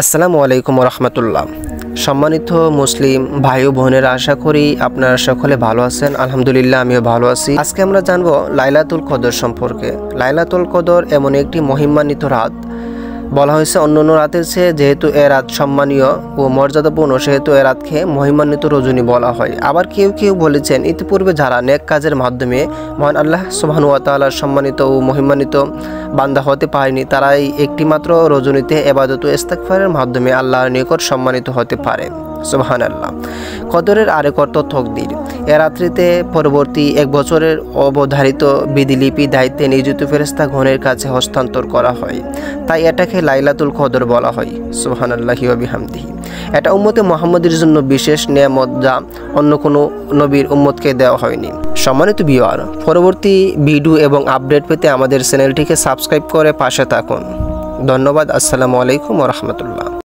আসসালামু আলাইকুম রহমতুল্লাহ। সম্মানিত মুসলিম ভাই ও বোনেরা, আশা করি আপনারা সকলে ভালো আছেন। আলহামদুলিল্লাহ, আমিও ভালো আছি। আজকে আমরা জানবো লাইলাতুল কদর সম্পর্কে। লাইলাতুল কদর এমন একটি মহিমান্বিত রাত। বলা হয়েছে অন্যান্য রাতের চেয়ে যেহেতু এ রাত সম্মানীয় ও মর্যাদাপূর্ণ, সেহেতু এ রাতকে মহিমান্বিত রজনী বলা হয়। আবার কেউ কেউ বলেছেন, ইতিপূর্বে যারা নেক কাজের মাধ্যমে মহান আল্লাহ সুবহানাহু ওয়া তাআলার সম্মানিত ও মহিমান্বিত বান্দা হতে পারেনি, তারাই একটিমাত্র রজনীতে ইবাদত ও ইস্তিগফারের মাধ্যমে আল্লাহর নিকট সম্মানিত হতে পারে। সুবহানাল্লাহ। কদরের আরেক অর্থ তকদির। এ রাত্রিতে পরবর্তী 1 বছরের অবধারিত বিধিলিপি দায়িত্বে নিয়োজিত ফেরেশতাগণের কাছে হস্তান্তর করা হয়, তাই এটাকে লাইলাতুল কদর বলা হয়। সুবহানাল্লাহি ওয়া বিহামদিহি। এটা উম্মতে মুহাম্মদের জন্য বিশেষ নিয়ামত, যা অন্য কোনো নবীর উম্মতকে দেওয়া হয়নি। সম্মানিত ভিউয়ার, পরবর্তী ভিডিও এবং আপডেট পেতে আমাদের চ্যানেলটিকে সাবস্ক্রাইব করে পাশে থাকুন। ধন্যবাদ। আসসালামু আলাইকুম ওয়া রাহমাতুল্লাহ।